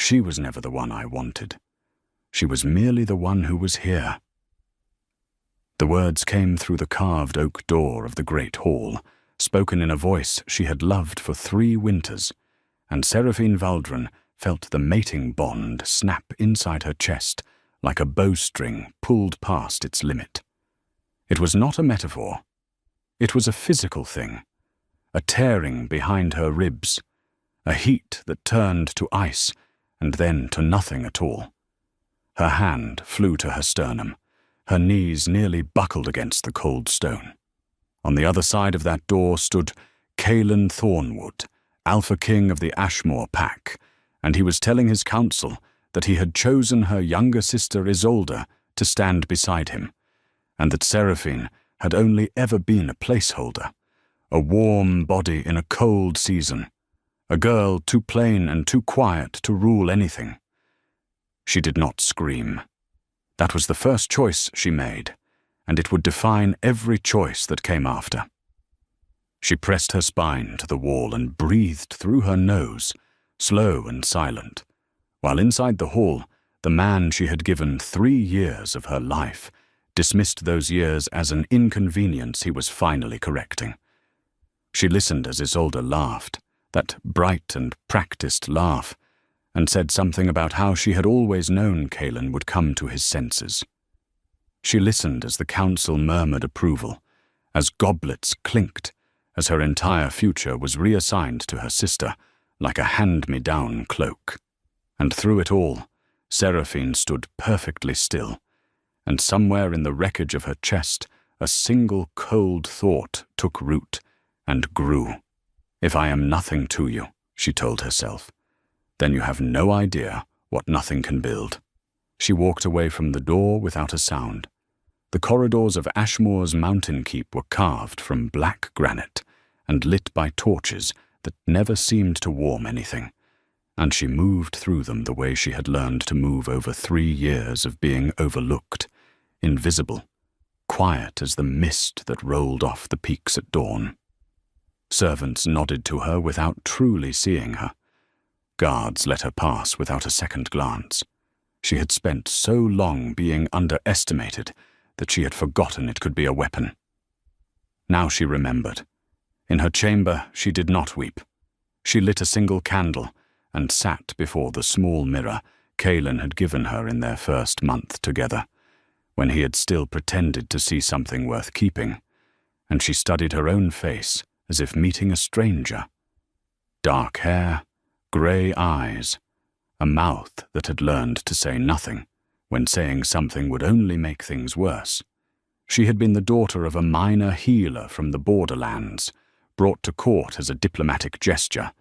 She was never the one I wanted. She was merely the one who was here. The words came through the carved oak door of the great hall, spoken in a voice she had loved for 3 winters, and Seraphine Valdren felt the mating bond snap inside her chest like a bowstring pulled past its limit. It was not a metaphor. It was a physical thing, a tearing behind her ribs, a heat that turned to ice and then to nothing at all. Her hand flew to her sternum. Her knees nearly buckled against the cold stone. On the other side of that door stood Caelan Thornwood, AlphaKing of the Ashmore Pack, and he was telling his council that he had chosen her younger sister Isolde to stand beside him, and that Seraphine had only ever been a placeholder, a warm body in a cold season, a girl too plain and too quiet to rule anything. She did not scream. That was the first choice she made, and it would define every choice that came after. She pressed her spine to the wall and breathed through her nose, slow and silent, while inside the hall, the man she had given 3 years of her life dismissed those years as an inconvenience he was finally correcting. She listened as Isolde laughed, that bright and practiced laugh, and said something about how she had always known Caelan would come to his senses. She listened as the council murmured approval, as goblets clinked, as her entire future was reassigned to her sister like a hand-me-down cloak. And through it all, Seraphine stood perfectly still, and somewhere in the wreckage of her chest, a single cold thought took root and grew. "If I am nothing to you," she told herself, "then you have no idea what nothing can build." She walked away from the door without a sound. The corridors of Ashmore's mountain keep were carved from black granite and lit by torches that never seemed to warm anything, and she moved through them the way she had learned to move over 3 years of being overlooked, invisible, quiet as the mist that rolled off the peaks at dawn. Servants nodded to her without truly seeing her. Guards let her pass without a second glance. She had spent so long being underestimated that she had forgotten it could be a weapon. Now she remembered. In her chamber, she did not weep. She lit a single candle and sat before the small mirror Caelan had given her in their first month together, when he had still pretended to see something worth keeping, and she studied her own face as if meeting a stranger. Dark hair, grey eyes, a mouth that had learned to say nothing when saying something would only make things worse. She had been the daughter of a minor healer from the borderlands, brought to court as a diplomatic gesture,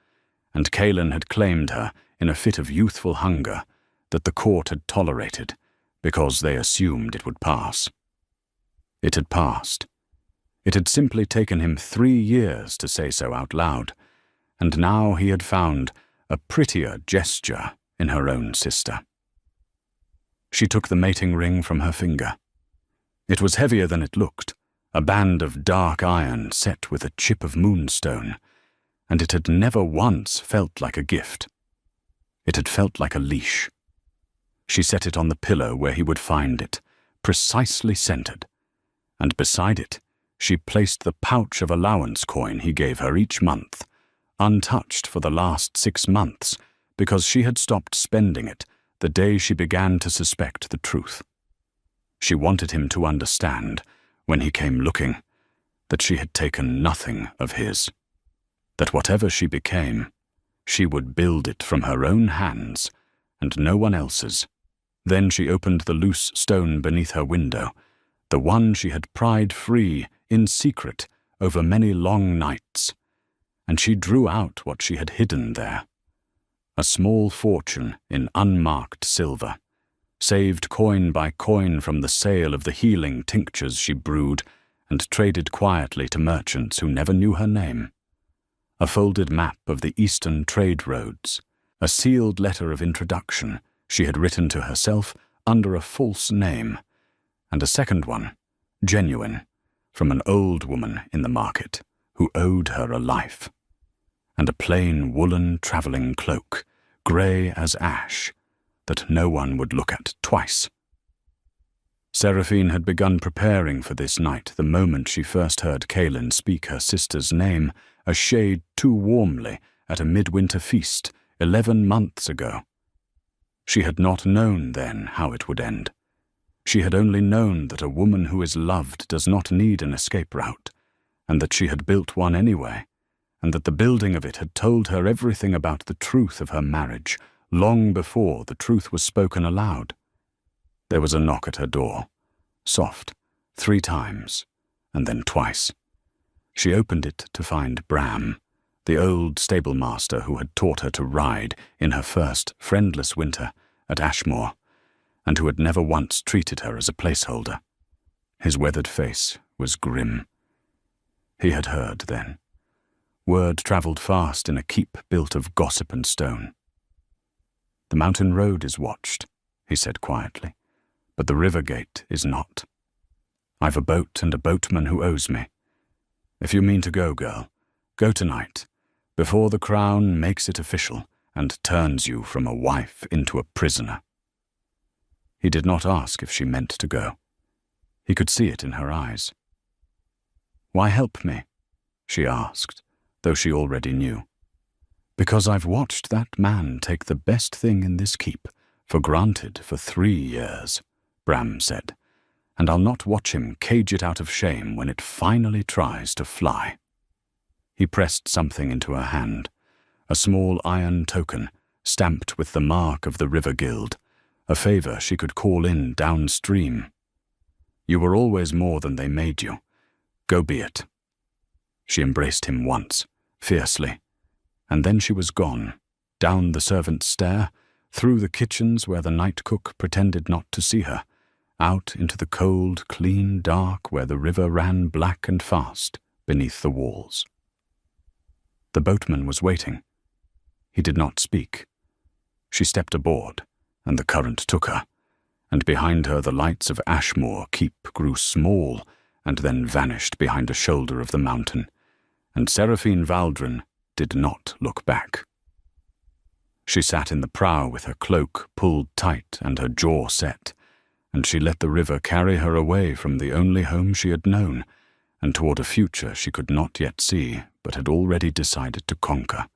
and Caelan had claimed her in a fit of youthful hunger that the court had tolerated because they assumed it would pass. It had passed. It had simply taken him 3 years to say so out loud, and now he had found a prettier gesture in her own sister. She took the mating ring from her finger. It was heavier than it looked, a band of dark iron set with a chip of moonstone, and it had never once felt like a gift. It had felt like a leash. She set it on the pillow where he would find it, precisely centered, and beside it she placed the pouch of allowance coin he gave her each month, untouched for the last 6 months, because she had stopped spending it the day she began to suspect the truth. She wanted him to understand, when he came looking, that she had taken nothing of his, that whatever she became, she would build it from her own hands and no one else's. Then she opened the loose stone beneath her window, the one she had pried free in secret over many long nights, and she drew out what she had hidden there. A small fortune in unmarked silver, saved coin by coin from the sale of the healing tinctures she brewed and traded quietly to merchants who never knew her name. A folded map of the eastern trade roads, a sealed letter of introduction she had written to herself under a false name, and a second one, genuine, from an old woman in the market who owed her a life, and a plain woolen traveling cloak grey as ash, that no one would look at twice. Seraphine had begun preparing for this night the moment she first heard Kaelin speak her sister's name a shade too warmly at a midwinter feast 11 months ago. She had not known then how it would end. She had only known that a woman who is loved does not need an escape route, and that she had built one anyway, and that the building of it had told her everything about the truth of her marriage, long before the truth was spoken aloud. There was a knock at her door, soft, 3 times, and then twice. She opened it to find Bram, the old stablemaster who had taught her to ride in her first friendless winter at Ashmore, and who had never once treated her as a placeholder. His weathered face was grim. He had heard then. Word travelled fast in a keep built of gossip and stone. "The mountain road is watched," he said quietly, "but the river gate is not. I've a boat and a boatman who owes me. If you mean to go, girl, go tonight, before the crown makes it official and turns you from a wife into a prisoner." He did not ask if she meant to go. He could see it in her eyes. "Why help me?" she asked, though she already knew. "Because I've watched that man take the best thing in this keep for granted for 3 years," Bram said, "and I'll not watch him cage it out of shame when it finally tries to fly." He pressed something into her hand, a small iron token stamped with the mark of the River Guild, a favour she could call in downstream. "You were always more than they made you. Go be it." She embraced him once, fiercely, and then she was gone, down the servants' stair, through the kitchens where the night cook pretended not to see her, out into the cold, clean dark where the river ran black and fast beneath the walls. The boatman was waiting. He did not speak. She stepped aboard, and the current took her, and behind her the lights of Ashmore Keep grew small and then vanished behind a shoulder of the mountain, and Seraphine Valdrin did not look back. She sat in the prow with her cloak pulled tight and her jaw set, and she let the river carry her away from the only home she had known, and toward a future she could not yet see but had already decided to conquer.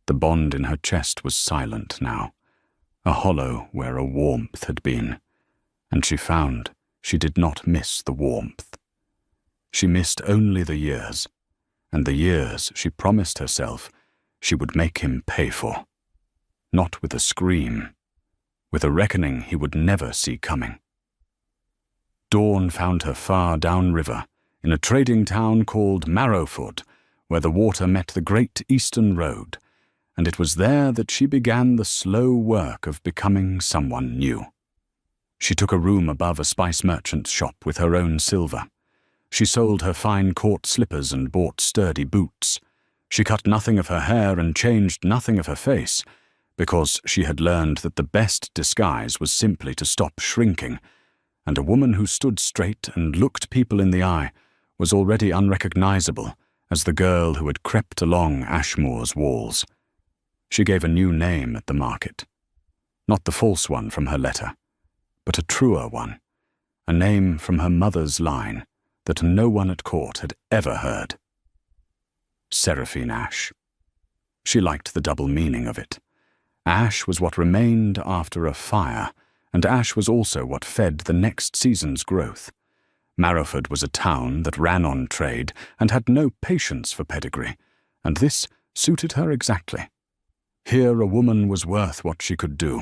The bond in her chest was silent now, a hollow where a warmth had been, and she found she did not miss the warmth. She missed only the years, and the years she promised herself she would make him pay for. Not with a scream, with a reckoning he would never see coming. Dawn found her far downriver, in a trading town called Marrowfoot, where the water met the Great Eastern Road, and it was there that she began the slow work of becoming someone new. She took a room above a spice merchant's shop with her own silver. She sold her fine court slippers and bought sturdy boots. She cut nothing of her hair and changed nothing of her face, because she had learned that the best disguise was simply to stop shrinking, and a woman who stood straight and looked people in the eye was already unrecognizable as the girl who had crept along Ashmore's walls. She gave a new name at the market, not the false one from her letter, but a truer one, a name from her mother's line that no one at court had ever heard. Seraphine Ash. She liked the double meaning of it. Ash was what remained after a fire, and ash was also what fed the next season's growth. Marrowford was a town that ran on trade and had no patience for pedigree, and this suited her exactly. Here a woman was worth what she could do,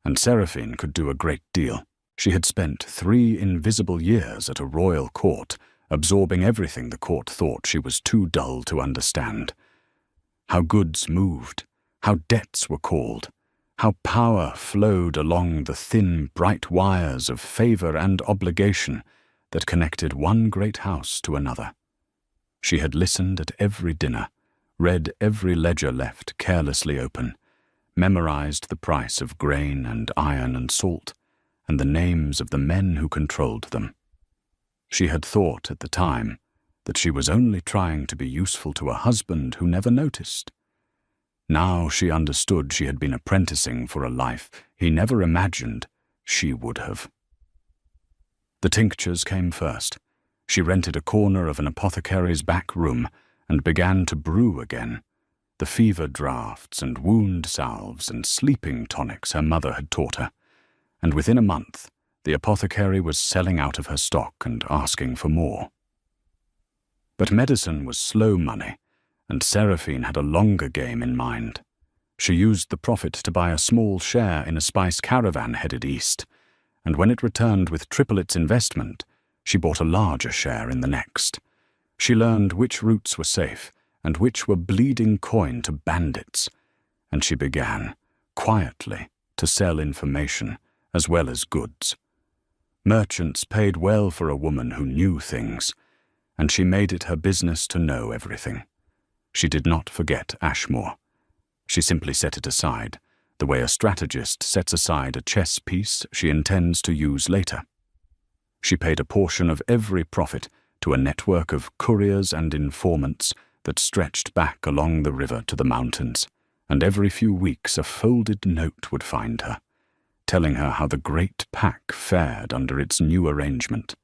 and Seraphine could do a great deal. She had spent 3 invisible years at a royal court, absorbing everything the court thought she was too dull to understand. How goods moved, how debts were called, how power flowed along the thin, bright wires of favor and obligation that connected one great house to another. She had listened at every dinner, read every ledger left carelessly open, memorized the price of grain and iron and salt, and the names of the men who controlled them. She had thought at the time that she was only trying to be useful to a husband who never noticed. Now she understood she had been apprenticing for a life he never imagined she would have. The tinctures came first. She rented a corner of an apothecary's back room and began to brew again. The fever draughts and wound salves and sleeping tonics her mother had taught her. And within a month, the apothecary was selling out of her stock and asking for more. But medicine was slow money, and Seraphine had a longer game in mind. She used the profit to buy a small share in a spice caravan headed east, and when it returned with triple its investment, she bought a larger share in the next. She learned which routes were safe and which were bleeding coin to bandits, and she began, quietly, to sell information as well as goods. Merchants paid well for a woman who knew things, and she made it her business to know everything. She did not forget Ashmore. She simply set it aside, the way a strategist sets aside a chess piece she intends to use later. She paid a portion of every profit to a network of couriers and informants that stretched back along the river to the mountains, and every few weeks a folded note would find her, telling her how the great pack fared under its new arrangement.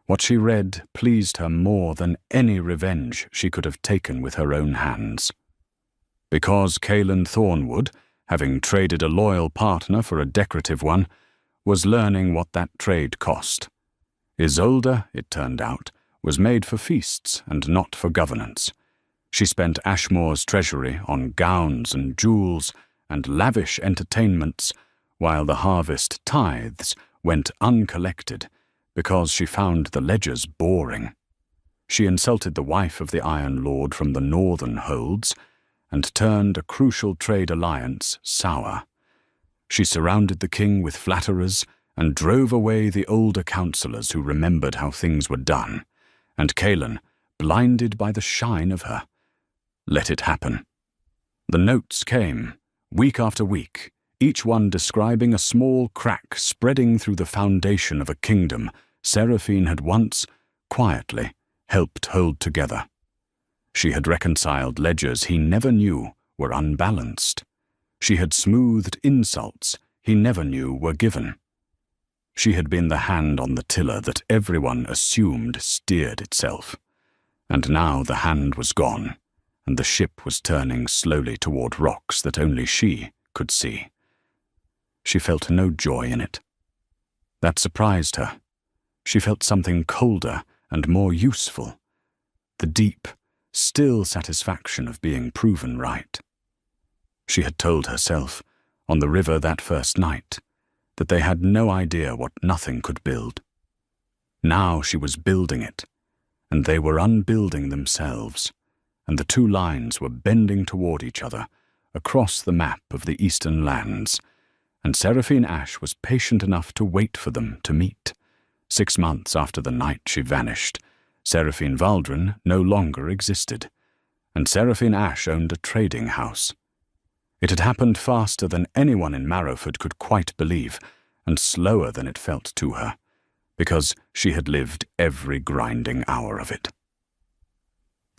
What she read pleased her more than any revenge she could have taken with her own hands. Because Kaelan Thornwood, having traded a loyal partner for a decorative one, was learning what that trade cost. Isolde, it turned out, was made for feasts and not for governance. She spent Ashmore's treasury on gowns and jewels and lavish entertainments, while the harvest tithes went uncollected because she found the ledgers boring. She insulted the wife of the Iron Lord from the northern holds and turned a crucial trade alliance sour. She surrounded the king with flatterers and drove away the older counselors who remembered how things were done, and Kaelan, blinded by the shine of her, let it happen. The notes came, week after week, each one describing a small crack spreading through the foundation of a kingdom Seraphine had once, quietly, helped hold together. She had reconciled ledgers he never knew were unbalanced. She had smoothed insults he never knew were given. She had been the hand on the tiller that everyone assumed steered itself. And now the hand was gone, and the ship was turning slowly toward rocks that only she could see. She felt no joy in it. That surprised her. She felt something colder and more useful, the deep, still satisfaction of being proven right. She had told herself, on the river that first night, that they had no idea what nothing could build. Now she was building it, and they were unbuilding themselves, and the two lines were bending toward each other across the map of the eastern lands, and Seraphine Ash was patient enough to wait for them to meet. 6 months after the night she vanished, Seraphine Valdrin no longer existed, and Seraphine Ash owned a trading house. It had happened faster than anyone in Marrowford could quite believe, and slower than it felt to her, because she had lived every grinding hour of it.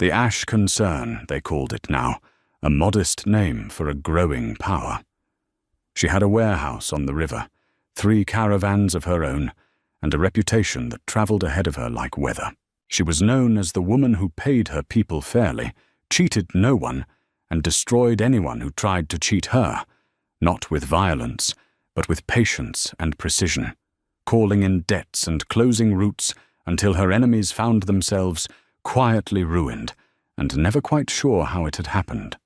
The Ash Concern, they called it now, a modest name for a growing power. She had a warehouse on the river, 3 caravans of her own, and a reputation that travelled ahead of her like weather. She was known as the woman who paid her people fairly, cheated no one, and destroyed anyone who tried to cheat her, not with violence, but with patience and precision, calling in debts and closing routes until her enemies found themselves quietly ruined and never quite sure how it had happened.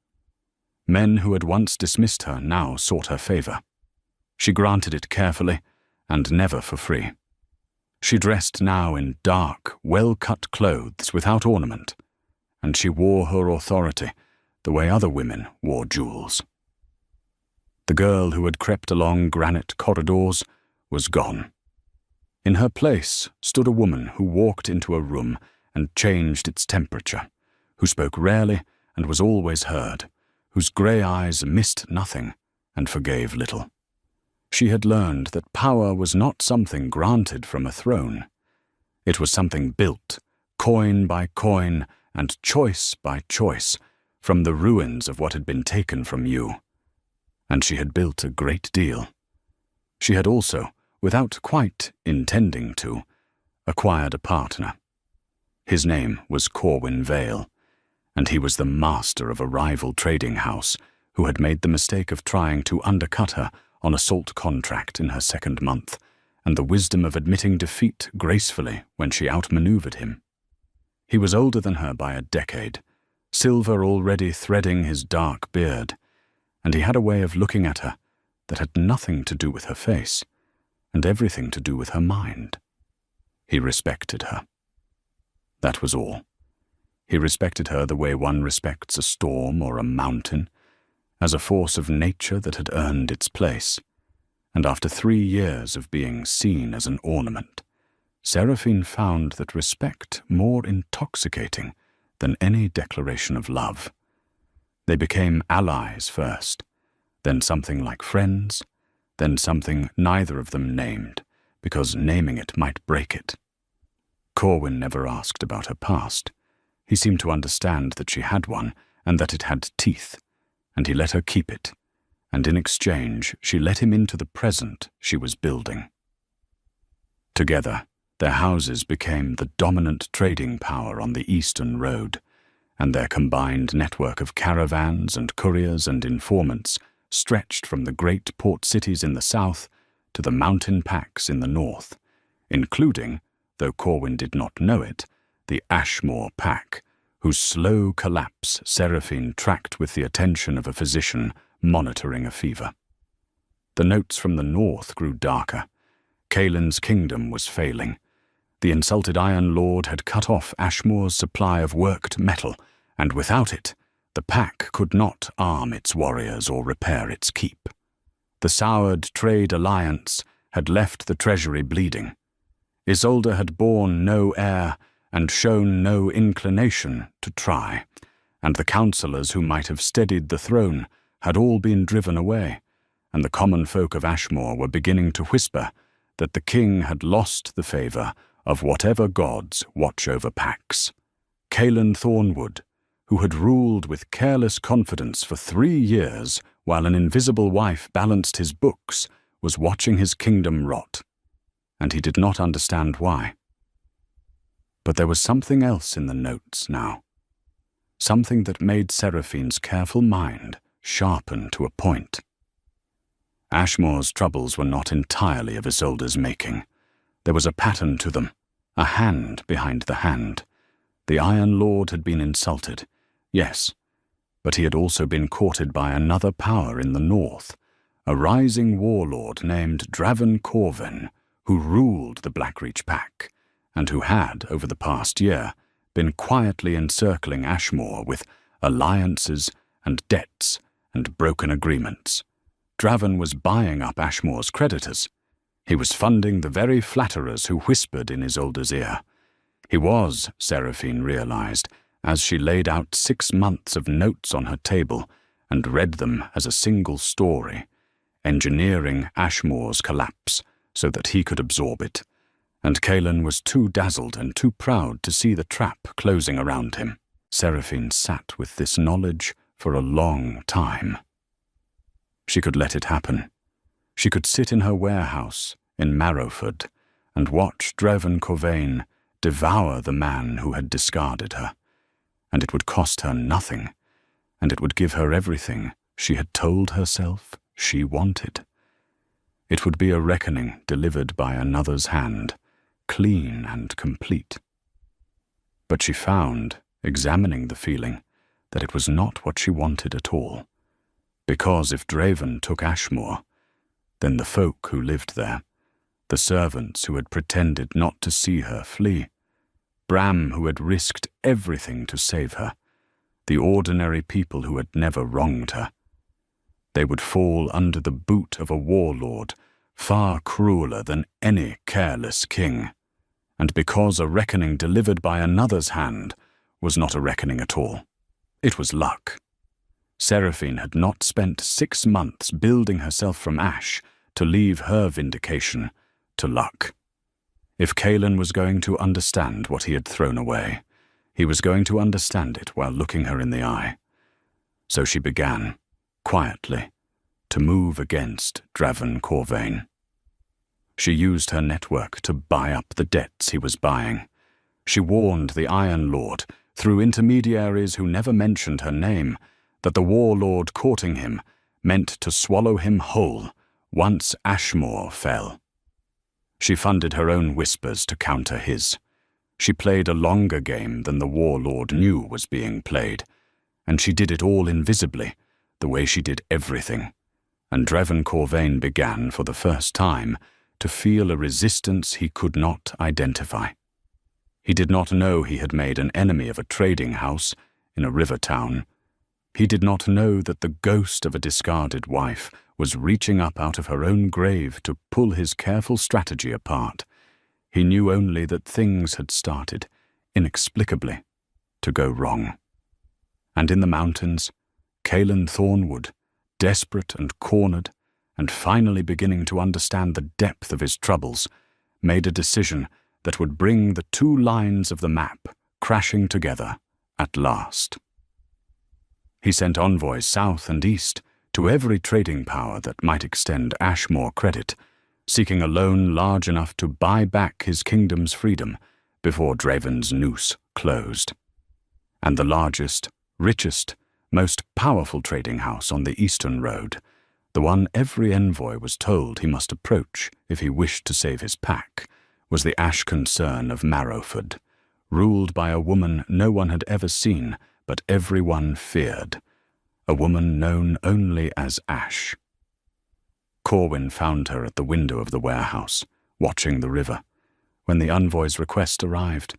Men who had once dismissed her now sought her favour. She granted it carefully and never for free. She dressed now in dark, well-cut clothes without ornament, and she wore her authority the way other women wore jewels. The girl who had crept along granite corridors was gone. In her place stood a woman who walked into a room and changed its temperature, who spoke rarely and was always heard, whose grey eyes missed nothing and forgave little. She had learned that power was not something granted from a throne. It was something built, coin by coin and choice by choice, from the ruins of what had been taken from you. And she had built a great deal. She had also, without quite intending to, acquired a partner. His name was Corwin Vale, and he was the master of a rival trading house who had made the mistake of trying to undercut her on a salt contract in her second month, and the wisdom of admitting defeat gracefully when she outmaneuvered him. He was older than her by a decade, silver already threading his dark beard, and he had a way of looking at her that had nothing to do with her face, and everything to do with her mind. He respected her. That was all. He respected her the way one respects a storm or a mountain, as a force of nature that had earned its place. And after 3 years of being seen as an ornament, Seraphine found that respect more intoxicating than any declaration of love. They became allies first, then something like friends, then something neither of them named, because naming it might break it. Corwin never asked about her past. He seemed to understand that she had one and that it had teeth, and he let her keep it, and in exchange she let him into the present she was building. Together, their houses became the dominant trading power on the Eastern Road, and their combined network of caravans and couriers and informants stretched from the great port cities in the south to the mountain packs in the north, including, though Corwin did not know it, the Ashmore pack, whose slow collapse Seraphine tracked with the attention of a physician monitoring a fever. The notes from the north grew darker. Kaelin's kingdom was failing. The insulted Iron Lord had cut off Ashmore's supply of worked metal, and without it, the pack could not arm its warriors or repair its keep. The soured trade alliance had left the treasury bleeding. Isolde had borne no heir and shown no inclination to try, and the councillors who might have steadied the throne had all been driven away, and the common folk of Ashmore were beginning to whisper that the king had lost the favour of whatever gods watch over packs. Kaelin Thornwood, who had ruled with careless confidence for 3 years while an invisible wife balanced his books, was watching his kingdom rot, and he did not understand why. But there was something else in the notes now, something that made Seraphine's careful mind sharpen to a point. Ashmore's troubles were not entirely of Isolde's making. There was a pattern to them, a hand behind the hand. The Iron Lord had been insulted, yes, but he had also been courted by another power in the north, a rising warlord named Draven Corvin, who ruled the Blackreach pack, and who had, over the past year, been quietly encircling Ashmore with alliances and debts and broken agreements. Draven was buying up Ashmore's creditors. He was funding the very flatterers who whispered in Isolde's ear. He was, Seraphine realized, as she laid out 6 months of notes on her table and read them as a single story, engineering Ashmore's collapse so that he could absorb it, and Kaelin was too dazzled and too proud to see the trap closing around him. Seraphine sat with this knowledge for a long time. She could let it happen. She could sit in her warehouse in Marrowford and watch Draven Corvain devour the man who had discarded her, and it would cost her nothing, and it would give her everything she had told herself she wanted. It would be a reckoning delivered by another's hand, clean and complete. But she found, examining the feeling, that it was not what she wanted at all, because if Draven took Ashmore, then the folk who lived there, the servants who had pretended not to see her flee, Bram who had risked everything to save her, the ordinary people who had never wronged her, they would fall under the boot of a warlord far crueler than any careless king, and because a reckoning delivered by another's hand was not a reckoning at all. It was luck. Seraphine had not spent 6 months building herself from ash to leave her vindication to luck. If Kaelin was going to understand what he had thrown away, he was going to understand it while looking her in the eye, So she began, quietly, to move against Draven Corvain. She used her network to buy up the debts he was buying. She warned the Iron Lord, through intermediaries who never mentioned her name, that the warlord courting him meant to swallow him whole once Ashmore fell. She funded her own whispers to counter his. She played a longer game than the warlord knew was being played, and she did it all invisibly, the way she did everything. And Draven Corvain began, for the first time, to feel a resistance he could not identify. He did not know he had made an enemy of a trading house in a river town. He did not know that the ghost of a discarded wife was reaching up out of her own grave to pull his careful strategy apart. He knew only that things had started, inexplicably, to go wrong. And in the mountains, Caelan Thornwood, desperate and cornered, and finally beginning to understand the depth of his troubles, made a decision that would bring the two lines of the map crashing together at last. He sent envoys south and east to every trading power that might extend Ashmore credit, seeking a loan large enough to buy back his kingdom's freedom before Draven's noose closed. And the largest, richest, most powerful trading house on the eastern road, the one every envoy was told he must approach if he wished to save his pack, was the Ash concern of Marrowford, ruled by a woman no one had ever seen but everyone feared, a woman known only as Ash. Corwin found her at the window of the warehouse, watching the river, when the envoy's request arrived.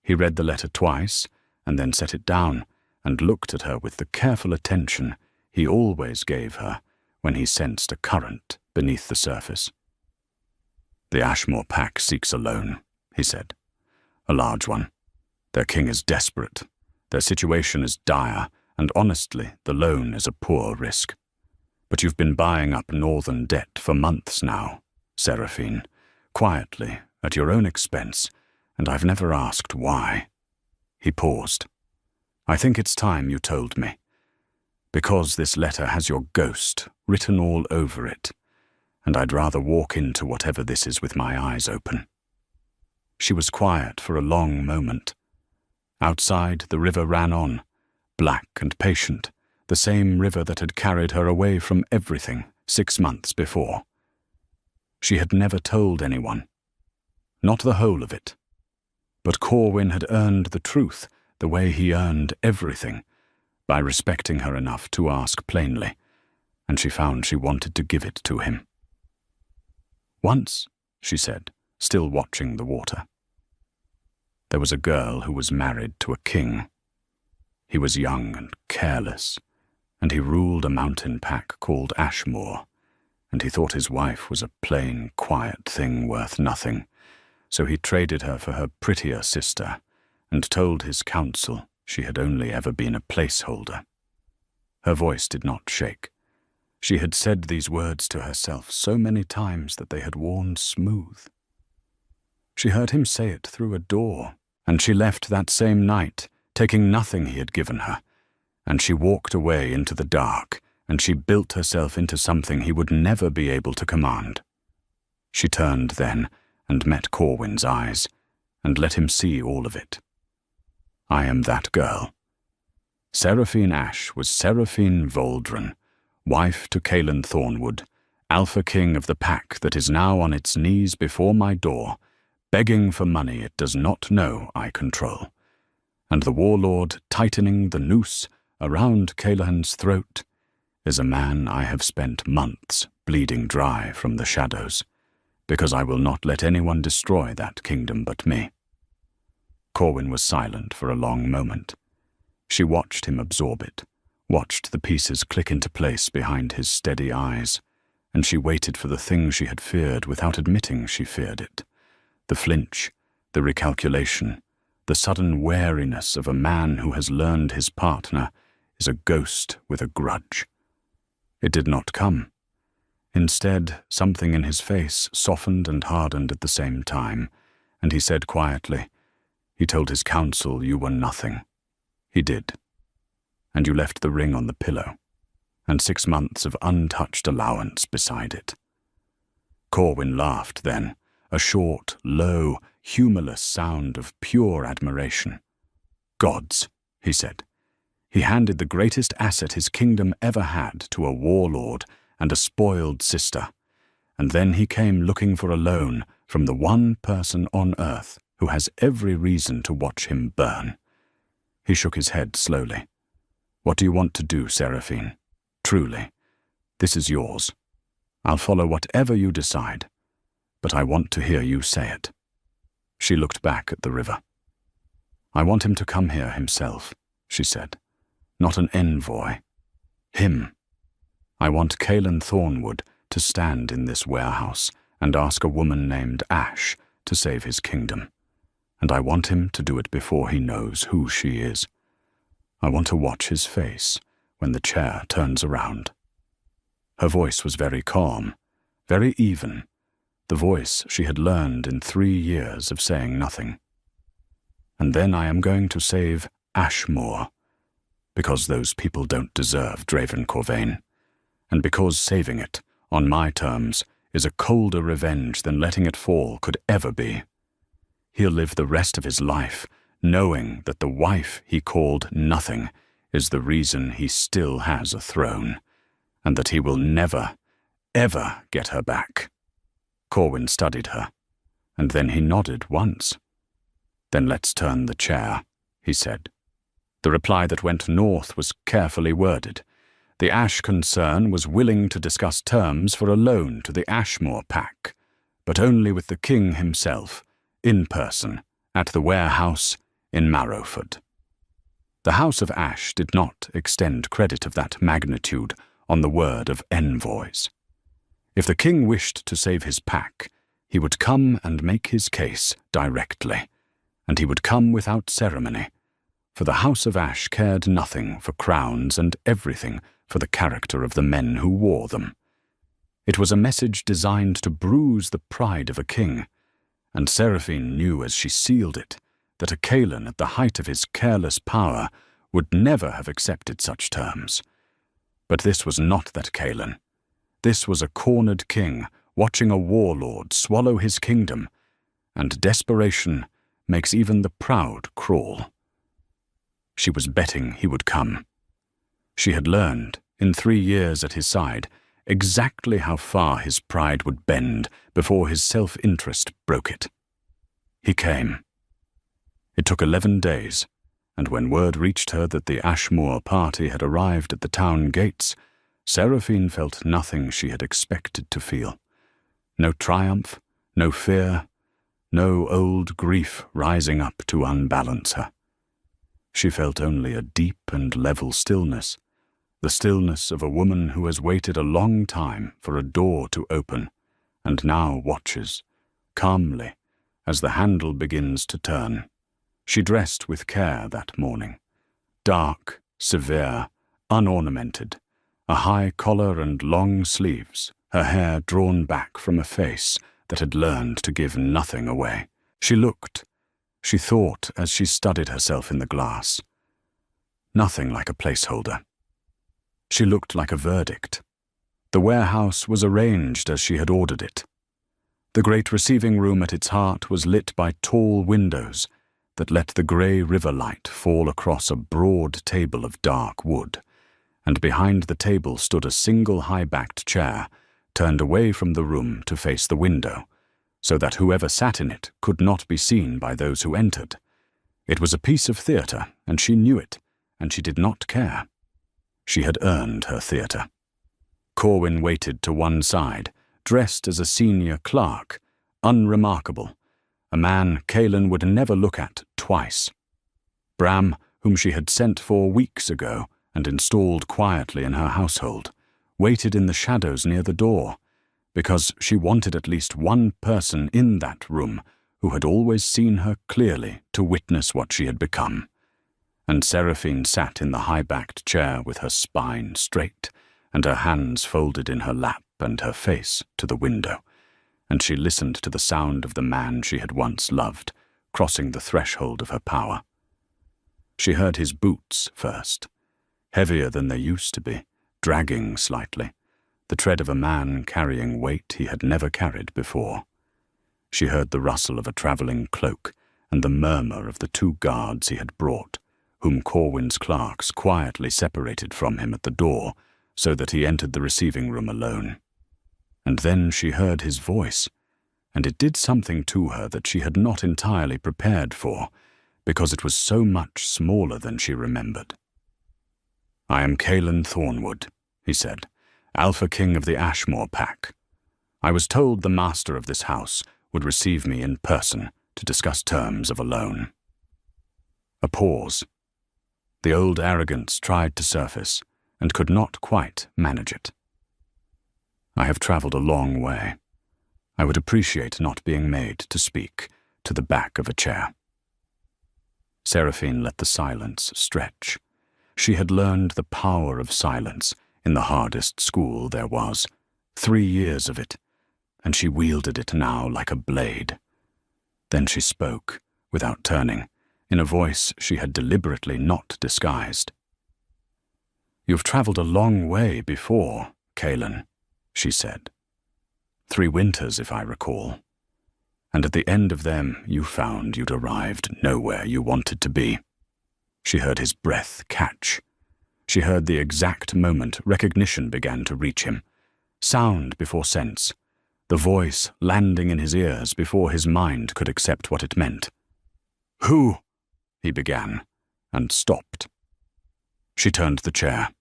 He read the letter twice, and then set it down, and looked at her with the careful attention he always gave her when he sensed a current beneath the surface. "The Ashmore pack seeks a loan," he said. "A large one. Their king is desperate. Their situation is dire, and honestly, the loan is a poor risk. But you've been buying up northern debt for months now, Seraphine, quietly, at your own expense, and I've never asked why." He paused. "I think it's time you told me. Because this letter has your ghost written all over it, and I'd rather walk into whatever this is with my eyes open." She was quiet for a long moment. Outside, the river ran on, black and patient, the same river that had carried her away from everything 6 months before. She had never told anyone. Not the whole of it. But Corwin had earned the truth the way he earned everything, by respecting her enough to ask plainly, and she found she wanted to give it to him. "Once," she said, still watching the water, "there was a girl who was married to a king. He was young and careless, and he ruled a mountain pack called Ashmore, and he thought his wife was a plain, quiet thing worth nothing, so he traded her for her prettier sister, and told his council she had only ever been a placeholder." Her voice did not shake. She had said these words to herself so many times that they had worn smooth. She heard him say it through a door, and she left that same night, taking nothing he had given her, and she walked away into the dark, and she built herself into something he would never be able to command. She turned then, and met Corwin's eyes, and let him see all of it. "I am that girl." Seraphine Ash was Seraphine Voldran, wife to Caelan Thornwood, Alpha King of the pack that is now on its knees before my door, begging for money it does not know I control, and the warlord tightening the noose around Caelan's throat is a man I have spent months bleeding dry from the shadows, because I will not let anyone destroy that kingdom but me. Corwin was silent for a long moment. She watched him absorb it, watched the pieces click into place behind his steady eyes, and she waited for the thing she had feared without admitting she feared it. The flinch, the recalculation, the sudden wariness of a man who has learned his partner is a ghost with a grudge. It did not come. Instead, something in his face softened and hardened at the same time, and he said quietly, "He told his council you were nothing." He did. and you left the ring on the pillow, and 6 months of untouched allowance beside it." Corwin laughed then, a short, low, humorless sound of pure admiration. "Gods," he said. He handed the greatest asset his kingdom ever had to a warlord and a spoiled sister, and then he came looking for a loan from the one person on earth who has every reason to watch him burn. He shook his head slowly. "What do you want to do, Seraphine? Truly, this is yours. I'll follow whatever you decide, but I want to hear you say it." She looked back at the river. "I want him to come here himself," she said. "Not an envoy. Him. I want Calen Thornwood to stand in this warehouse and ask a woman named Ash to save his kingdom. And I want him to do it before he knows who she is. I want to watch his face when the chair turns around." Her voice was very calm, very even, the voice she had learned in 3 years of saying nothing. "And then I am going to save Ashmore, because those people don't deserve Draven Corvain, and because saving it, on my terms, is a colder revenge than letting it fall could ever be. He'll live the rest of his life knowing that the wife he called nothing is the reason he still has a throne, and that he will never, ever get her back." Corwin studied her, and then he nodded once. "Then let's turn the chair," he said. The reply that went north was carefully worded. The Ash concern was willing to discuss terms for a loan to the Ashmore pack, but only with the king himself, in person, at the warehouse in Marrowford. The House of Ash did not extend credit of that magnitude on the word of envoys. If the king wished to save his pack, he would come and make his case directly, and he would come without ceremony, for the House of Ash cared nothing for crowns and everything for the character of the men who wore them. It was a message designed to bruise the pride of a king, and Seraphine knew as she sealed it that a Calen at the height of his careless power would never have accepted such terms. But this was not that Calen. This was a cornered king watching a warlord swallow his kingdom, and desperation makes even the proud crawl. She was betting he would come. She had learned, in 3 years at his side, exactly how far his pride would bend before his self-interest broke it. He came. It took 11 days, and when word reached her that the Ashmore party had arrived at the town gates, Seraphine felt nothing she had expected to feel. No triumph, no fear, no old grief rising up to unbalance her. She felt only a deep and level stillness, the stillness of a woman who has waited a long time for a door to open, and now watches, calmly, as the handle begins to turn. She dressed with care that morning. Dark, severe, unornamented, a high collar and long sleeves, her hair drawn back from a face that had learned to give nothing away. She looked, she thought as she studied herself in the glass. Nothing like a placeholder. She looked like a verdict. The warehouse was arranged as she had ordered it. The great receiving room at its heart was lit by tall windows that let the grey river light fall across a broad table of dark wood, and behind the table stood a single high-backed chair, turned away from the room to face the window, so that whoever sat in it could not be seen by those who entered. It was a piece of theatre, and she knew it, and she did not care. She had earned her theatre. Corwin waited to one side, dressed as a senior clerk, unremarkable, a man Calen would never look at twice. Bram, whom she had sent for weeks ago and installed quietly in her household, waited in the shadows near the door, because she wanted at least one person in that room who had always seen her clearly to witness what she had become. And Seraphine sat in the high-backed chair with her spine straight and her hands folded in her lap and her face to the window, and she listened to the sound of the man she had once loved, crossing the threshold of her power. She heard his boots first. heavier than they used to be, dragging slightly, the tread of a man carrying weight he had never carried before. She heard the rustle of a travelling cloak and the murmur of the 2 guards he had brought, whom Corwin's clerks quietly separated from him at the door so that he entered the receiving room alone. And then she heard his voice, and it did something to her that she had not entirely prepared for, because it was so much smaller than she remembered. "I am Caelan Thornwood," he said, "AlphaKing of the Ashmore Pack. I was told the master of this house would receive me in person to discuss terms of a loan." A pause. The old arrogance tried to surface, and could not quite manage it. "I have travelled a long way. I would appreciate not being made to speak to the back of a chair." Seraphine let the silence stretch. She had learned the power of silence in the hardest school there was, 3 years of it, and she wielded it now like a blade. Then she spoke, without turning, in a voice she had deliberately not disguised. "You've travelled a long way before, Caelan," she said. 3 winters, if I recall. And at the end of them you found you'd arrived nowhere you wanted to be. She heard his breath catch. She heard the exact moment recognition began to reach him. Sound before sense. The voice landing in his ears before his mind could accept what it meant. "Who?" he began, and stopped. She turned the chair.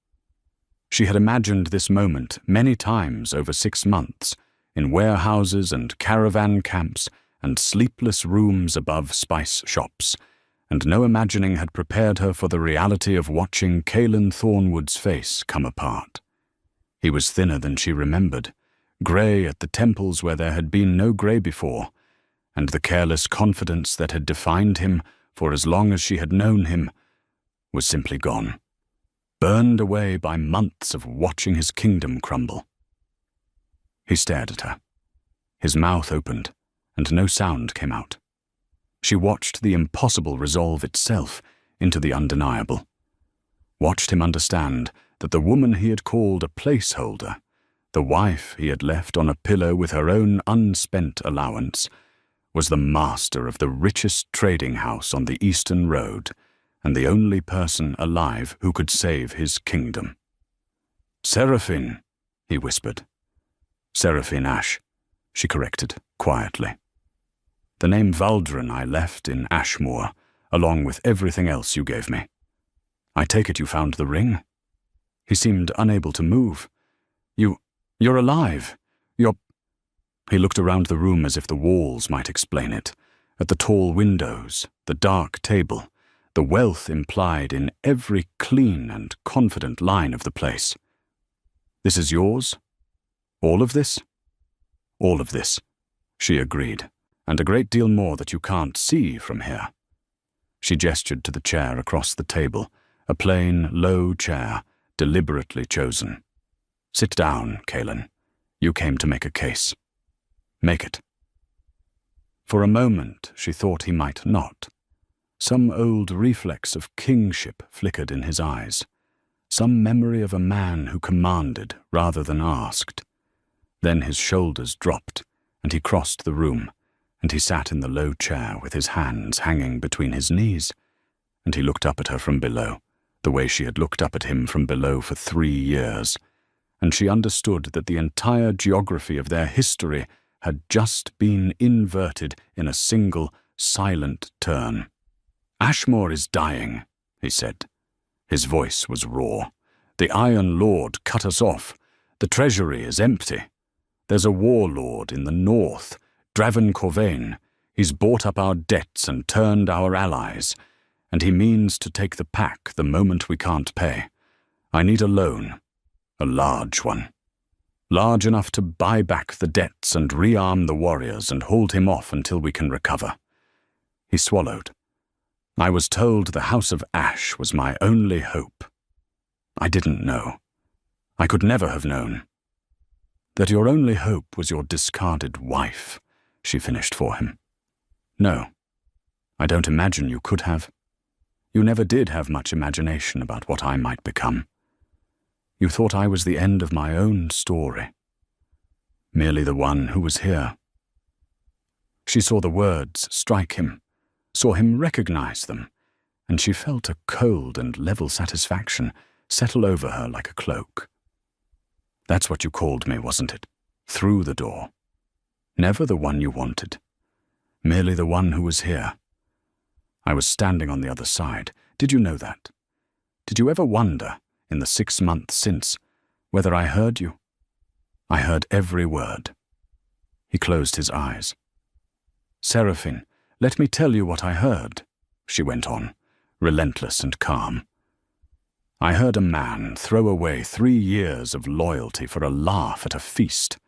She had imagined this moment many times over 6 months, in warehouses and caravan camps and sleepless rooms above spice shops, and no imagining had prepared her for the reality of watching Caelan Thornwood's face come apart. He was thinner than she remembered, grey at the temples where there had been no grey before, and the careless confidence that had defined him for as long as she had known him was simply gone, burned away by months of watching his kingdom crumble. He stared at her. His mouth opened, and no sound came out. She watched the impossible resolve itself into the undeniable, watched him understand that the woman he had called a placeholder, the wife he had left on a pillow with her own unspent allowance, was the master of the richest trading house on the Eastern Road, and the only person alive who could save his kingdom. "Seraphine," he whispered. "Seraphine Ash," she corrected quietly. "The name Valdrin I left in Ashmore, along with everything else you gave me. I take it you found the ring?" He seemed unable to move. You're alive. He looked around the room as if the walls might explain it, at the tall windows, the dark table, the wealth implied in every clean and confident line of the place. "This is yours? All of this?" "All of this," she agreed, "and a great deal more that you can't see from here." She gestured to the chair across the table, a plain, low chair, deliberately chosen. "Sit down, Caelan. You came to make a case. Make it." For a moment she thought he might not. Some old reflex of kingship flickered in his eyes, some memory of a man who commanded rather than asked. Then his shoulders dropped, and he crossed the room, and he sat in the low chair with his hands hanging between his knees, and he looked up at her from below, the way she had looked up at him from below for 3 years, and she understood that the entire geography of their history had just been inverted in a single, silent turn. "Ashmore is dying," he said. His voice was raw. "The Iron Lord cut us off. The treasury is empty. There's a warlord in the north, Draven Corvain. He's bought up our debts and turned our allies, and he means to take the pack the moment we can't pay. I need a loan, a large one. Large enough to buy back the debts and rearm the warriors and hold him off until we can recover." He swallowed. "I was told the House of Ash was my only hope. I didn't know. I could never have known. That your only hope was your discarded wife," she finished for him. "No, I don't imagine you could have. You never did have much imagination about what I might become. You thought I was the end of my own story, merely the one who was here." She saw the words strike him, saw him recognize them, and she felt a cold and level satisfaction settle over her like a cloak. "That's what you called me, wasn't it? Through the door. Never the one you wanted, merely the one who was here. I was standing on the other side. Did you know that? Did you ever wonder, in the 6 months since, whether I heard you? I heard every word." He closed his eyes. "Seraphine, let me tell you what I heard," she went on, relentless and calm. "I heard a man throw away 3 years of loyalty for a laugh at a feast.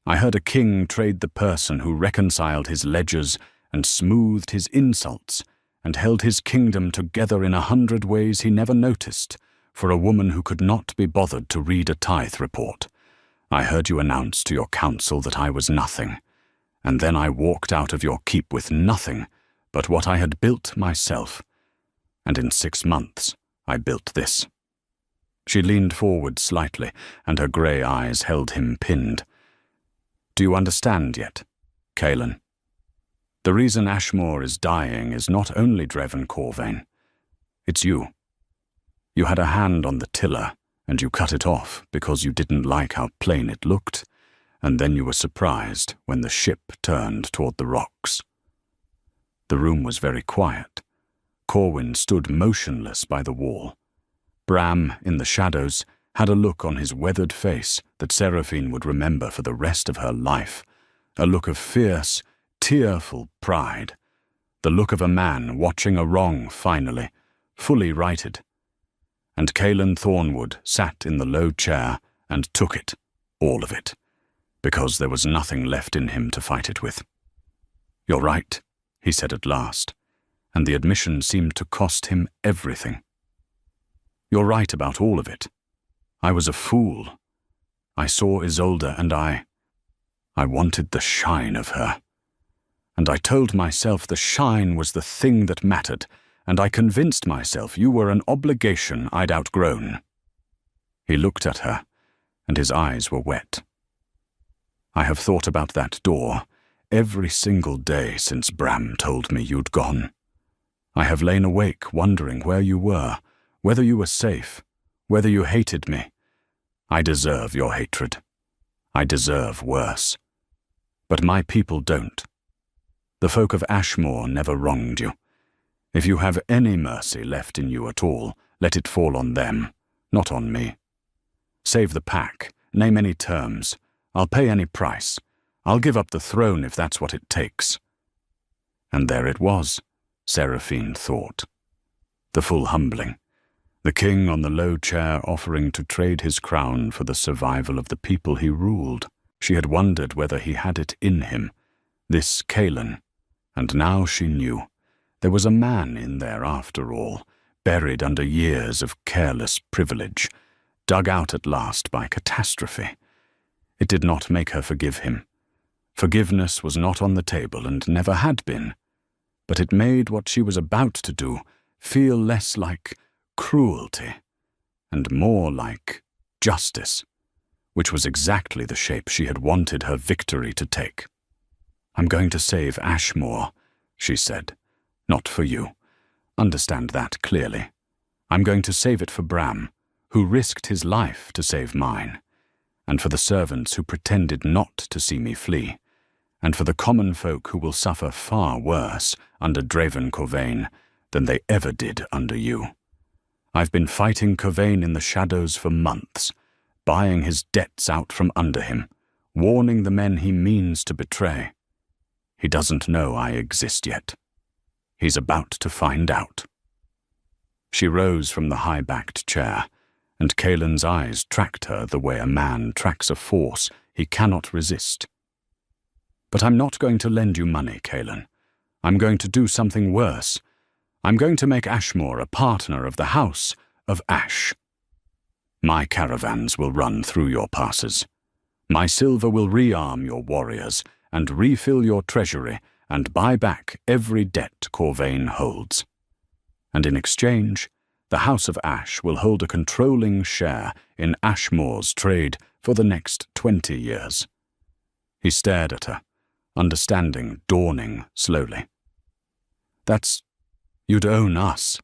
I heard a king trade the person who reconciled his ledgers and smoothed his insults and held his kingdom together in 100 ways he never noticed for a woman who could not be bothered to read a tithe report. I heard you announce to your council that I was nothing, and then I walked out of your keep with nothing but what I had built myself, and in 6 months I built this." She leaned forward slightly, and her grey eyes held him pinned. "Do you understand yet, Kaelin? The reason Ashmore is dying is not only Dreven Corvain. It's you. You had a hand on the tiller, and you cut it off because you didn't like how plain it looked, and then you were surprised when the ship turned toward the rocks." The room was very quiet. Corwin stood motionless by the wall. Bram, in the shadows, had a look on his weathered face that Seraphine would remember for the rest of her life, a look of fierce, tearful pride, the look of a man watching a wrong finally, fully righted. And Kaelin Thornwood sat in the low chair and took it, all of it, because there was nothing left in him to fight it with. "You're right," he said at last, and the admission seemed to cost him everything. "You're right about all of it. I was a fool. I saw Isolde and I wanted the shine of her. And I told myself the shine was the thing that mattered, and I convinced myself you were an obligation I'd outgrown." He looked at her, and his eyes were wet. "I have thought about that door every single day since Bram told me you'd gone. I have lain awake wondering where you were, whether you were safe, whether you hated me. I deserve your hatred. I deserve worse. But my people don't. The folk of Ashmore never wronged you. If you have any mercy left in you at all, let it fall on them, not on me. Save the pack, name any terms. I'll pay any price. I'll give up the throne if that's what it takes." And there it was, Seraphine thought. The full humbling. The king on the low chair offering to trade his crown for the survival of the people he ruled. She had wondered whether he had it in him, this Kaelin, and now she knew. There was a man in there after all, buried under years of careless privilege, dug out at last by catastrophe. It did not make her forgive him. Forgiveness was not on the table and never had been, but it made what she was about to do feel less like cruelty and more like justice, which was exactly the shape she had wanted her victory to take. "I'm going to save Ashmore," she said. "Not for you. Understand that clearly. I'm going to save it for Bram, who risked his life to save mine, and for the servants who pretended not to see me flee, and for the common folk who will suffer far worse under Dreven Corvain than they ever did under you. I've been fighting Corvain in the shadows for months, buying his debts out from under him, warning the men he means to betray. He doesn't know I exist yet. He's about to find out." She rose from the high-backed chair, and Kaelin's eyes tracked her the way a man tracks a force he cannot resist. "But I'm not going to lend you money, Kaelin. I'm going to do something worse. I'm going to make Ashmore a partner of the House of Ash. My caravans will run through your passes. My silver will rearm your warriors and refill your treasury and buy back every debt Corvain holds. and in exchange, the House of Ash will hold a controlling share in Ashmore's trade for the next 20 years. He stared at her, understanding dawning slowly. You'd own us.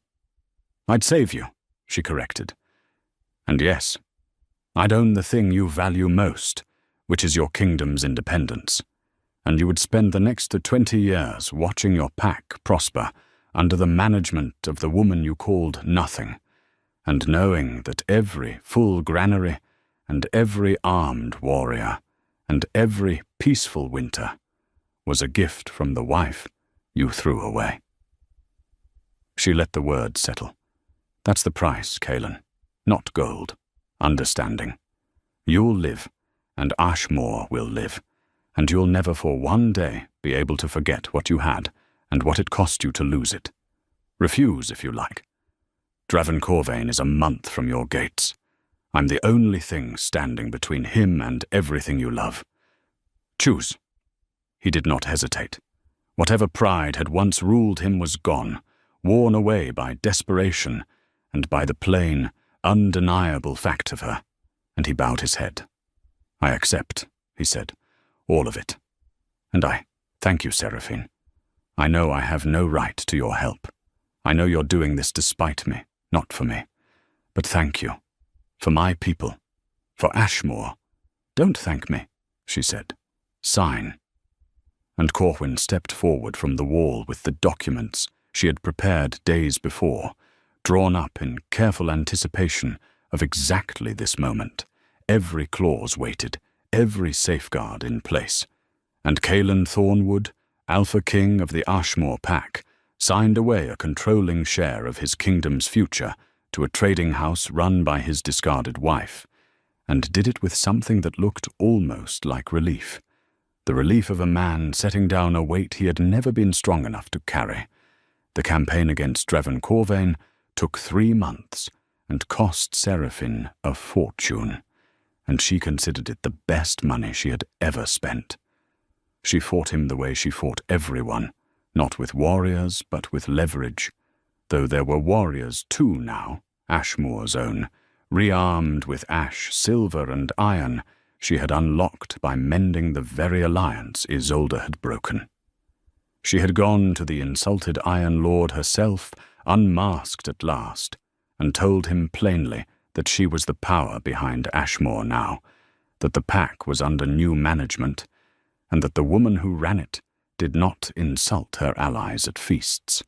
I'd save you, she corrected. And yes, I'd own the thing you value most, which is your kingdom's independence. And you would spend the next 20 years watching your pack prosper under the management of the woman you called Nothing, and knowing that every full granary and every armed warrior and every peaceful winter was a gift from the wife you threw away. She let the words settle. That's the price, Kaelin. Not gold. Understanding. You'll live, and Ashmore will live, and you'll never for one day be able to forget what you had and what it cost you to lose it. Refuse if you like. Draven Corvain is a month from your gates. I'm the only thing standing between him and everything you love. Choose. He did not hesitate. Whatever pride had once ruled him was gone, worn away by desperation and by the plain, undeniable fact of her, and he bowed his head. I accept, he said, all of it. And I thank you, Seraphine. I know I have no right to your help. I know you're doing this despite me, not for me. But thank you. For my people. For Ashmore. Don't thank me, she said. Sign. And Corwin stepped forward from the wall with the documents she had prepared days before, drawn up in careful anticipation of exactly this moment, every clause weighted, every safeguard in place. And Kaelin Thornwood, AlphaKing of the Ashmore Pack, signed away a controlling share of his kingdom's future to a trading house run by his discarded wife, and did it with something that looked almost like relief. The relief of a man setting down a weight he had never been strong enough to carry. The campaign against Draven Corvain took 3 months and cost Seraphine a fortune, and she considered it the best money she had ever spent. She fought him the way she fought everyone, not with warriors, but with leverage, though there were warriors too now, Ashmore's own, rearmed with ash, silver, and iron she had unlocked by mending the very alliance Isolde had broken. She had gone to the insulted Iron Lord herself, unmasked at last, and told him plainly that she was the power behind Ashmore now, that the pack was under new management, and that the woman who ran it did not insult her allies at feasts.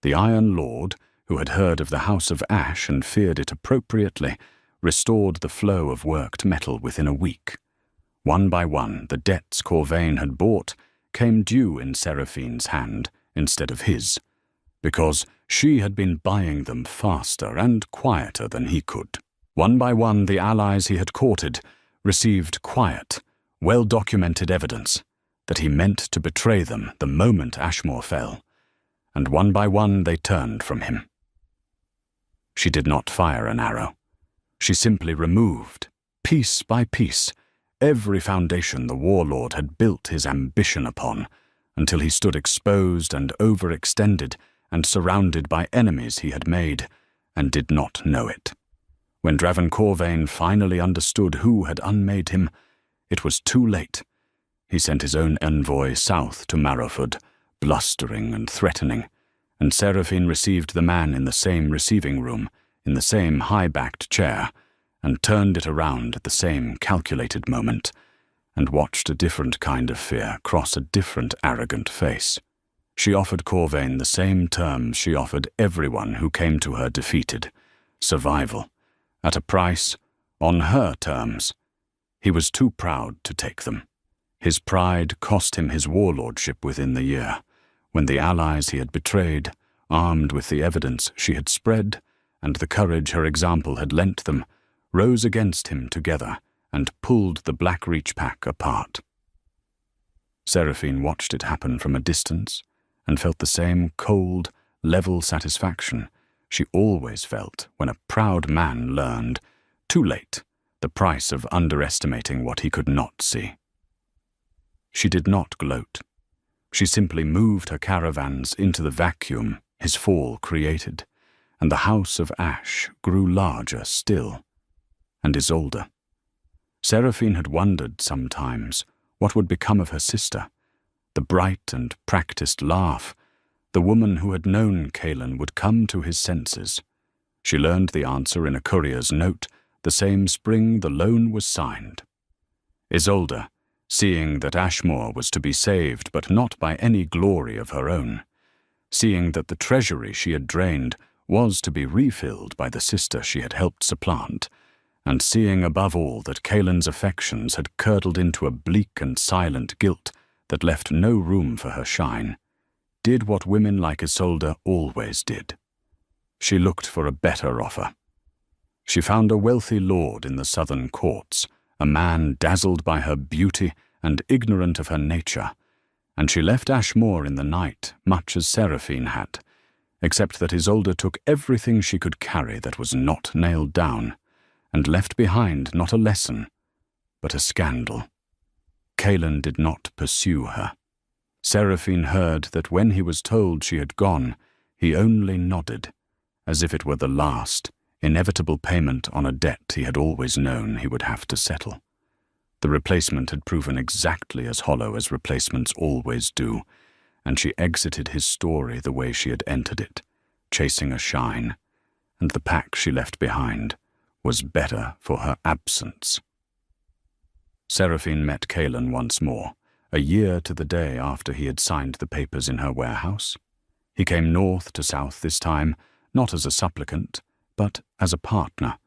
The Iron Lord, who had heard of the House of Ash and feared it appropriately, restored the flow of worked metal within a week. One by one, the debts Corvain had bought came due in Seraphine's hand instead of his, because she had been buying them faster and quieter than he could. One by one, the allies he had courted received quiet, well-documented evidence that he meant to betray them the moment Ashmore fell, and one by one they turned from him. She did not fire an arrow. She simply removed, piece by piece, every foundation the warlord had built his ambition upon, until he stood exposed and overextended and surrounded by enemies he had made, and did not know it. When Draven Corvain finally understood who had unmade him, it was too late. He sent his own envoy south to Marrowford, blustering and threatening, and Seraphine received the man in the same receiving room, in the same high-backed chair, and turned it around at the same calculated moment, and watched a different kind of fear cross a different arrogant face. She offered Corvain the same terms she offered everyone who came to her defeated: survival, at a price, on her terms. He was too proud to take them. His pride cost him his warlordship within the year, when the allies he had betrayed, armed with the evidence she had spread and the courage her example had lent them, rose against him together and pulled the Black Reach pack apart. Seraphine watched it happen from a distance and felt the same cold, level satisfaction she always felt when a proud man learned, too late, the price of underestimating what he could not see. She did not gloat. She simply moved her caravans into the vacuum his fall created, and the house of ash grew larger still, and Isolde. Seraphine had wondered sometimes what would become of her sister, the bright and practiced laugh. The woman who had known Calen would come to his senses. She learned the answer in a courier's note the same spring the loan was signed. Isolde, seeing that Ashmore was to be saved but not by any glory of her own, seeing that the treasury she had drained was to be refilled by the sister she had helped supplant, and seeing above all that Calen's affections had curdled into a bleak and silent guilt that left no room for her shine, did what women like Isolde always did. She looked for a better offer. She found a wealthy lord in the southern courts, a man dazzled by her beauty and ignorant of her nature, and she left Ashmore in the night much as Seraphine had, except that Isolde took everything she could carry that was not nailed down, and left behind not a lesson, but a scandal. Calen did not pursue her. Seraphine heard that when he was told she had gone, he only nodded, as if it were the last, inevitable payment on a debt he had always known he would have to settle. The replacement had proven exactly as hollow as replacements always do, and she exited his story the way she had entered it, chasing a shine, and the pack she left behind was better for her absence. Seraphine met Calen once more, a year to the day after he had signed the papers in her warehouse. He came north to south this time, not as a supplicant, but as a partner,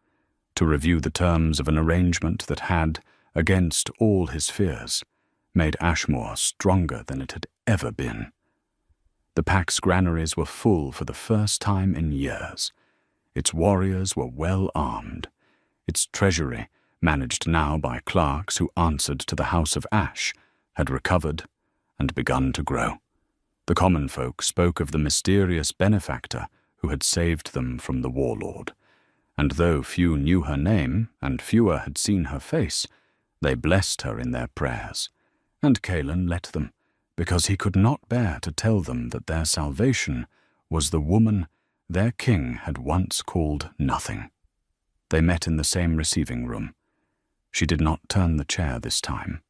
to review the terms of an arrangement that had, against all his fears, made Ashmore stronger than it had ever been. The pack's granaries were full for the first time in years. Its warriors were well armed. Its treasury, managed now by clerks who answered to the House of Ash, had recovered and begun to grow. The common folk spoke of the mysterious benefactor who had saved them from the warlord, and though few knew her name and fewer had seen her face, they blessed her in their prayers, and Calen let them, because he could not bear to tell them that their salvation was the woman their king had once called nothing. They met in the same receiving room. She did not turn the chair this time.